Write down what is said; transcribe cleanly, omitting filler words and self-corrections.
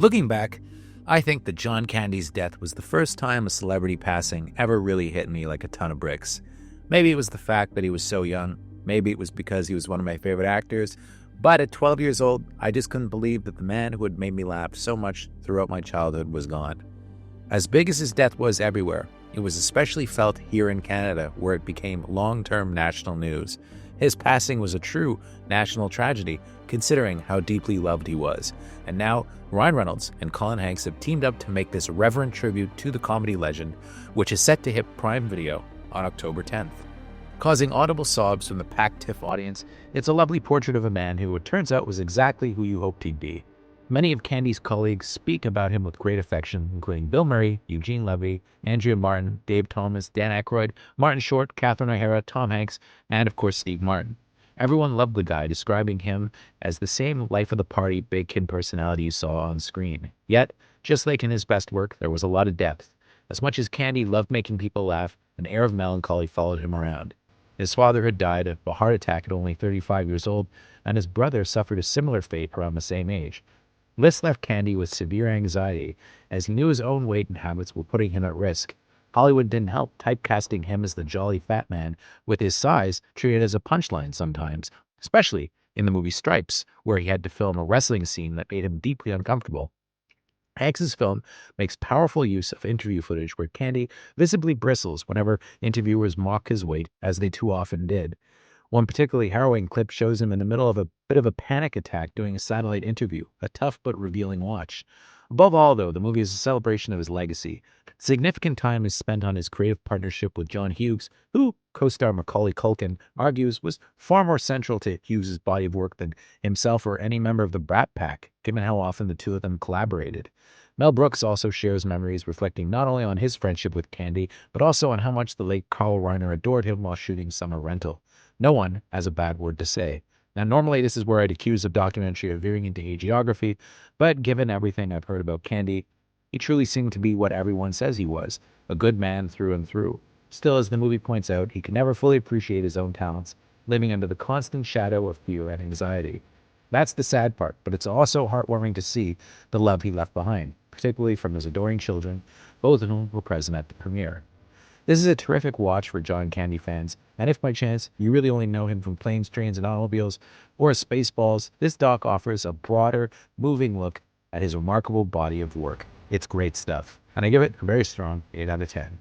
Looking back, I think that John Candy's death was the first time a celebrity passing ever really hit me like a ton of bricks. Maybe it was the fact that he was so young. Maybe it was because he was one of my favorite actors. But at 12 years old, I just couldn't believe that the man who had made me laugh so much throughout my childhood was gone. As big as his death was everywhere, it was especially felt here in Canada, where it became long-term national news. His passing was a true national tragedy, considering how deeply loved he was. And now, Ryan Reynolds and Colin Hanks have teamed up to make this reverent tribute to the comedy legend, which is set to hit Prime Video on October 10th. Causing audible sobs from the packed TIFF audience, it's a lovely portrait of a man who, it turns out, was exactly who you hoped he'd be. Many of Candy's colleagues speak about him with great affection, including Bill Murray, Eugene Levy, Andrea Martin, Dave Thomas, Dan Aykroyd, Martin Short, Catherine O'Hara, Tom Hanks, and of course Steve Martin. Everyone loved the guy, describing him as the same life-of-the-party big kid personality you saw on screen. Yet, just like in his best work, there was a lot of depth. As much as Candy loved making people laugh, an air of melancholy followed him around. His father had died of a heart attack at only 35 years old, and his brother suffered a similar fate around the same age. This left Candy with severe anxiety, as he knew his own weight and habits were putting him at risk. Hollywood didn't help, typecasting him as the jolly fat man, with his size treated as a punchline sometimes, especially in the movie Stripes, where he had to film a wrestling scene that made him deeply uncomfortable. Hanks's film makes powerful use of interview footage where Candy visibly bristles whenever interviewers mock his weight, as they too often did. One particularly harrowing clip shows him in the middle of a bit of a panic attack doing a satellite interview, a tough but revealing watch. Above all, though, the movie is a celebration of his legacy. Significant time is spent on his creative partnership with John Hughes, who, co-star Macaulay Culkin argues, was far more central to Hughes' body of work than himself or any member of the Brat Pack, given how often the two of them collaborated. Mel Brooks also shares memories reflecting not only on his friendship with Candy, but also on how much the late Carl Reiner adored him while shooting Summer Rental. No one has a bad word to say. Now, normally this is where I'd accuse a documentary of veering into hagiography, but given everything I've heard about Candy, he truly seemed to be what everyone says he was, a good man through and through. Still, as the movie points out, he could never fully appreciate his own talents, living under the constant shadow of fear and anxiety. That's the sad part, but it's also heartwarming to see the love he left behind, particularly from his adoring children, both of whom were present at the premiere. This is a terrific watch for John Candy fans, and if by chance you really only know him from Planes, Trains, and Automobiles or Spaceballs, this doc offers a broader, moving look at his remarkable body of work. It's great stuff, and I give it a very strong 8 out of 10.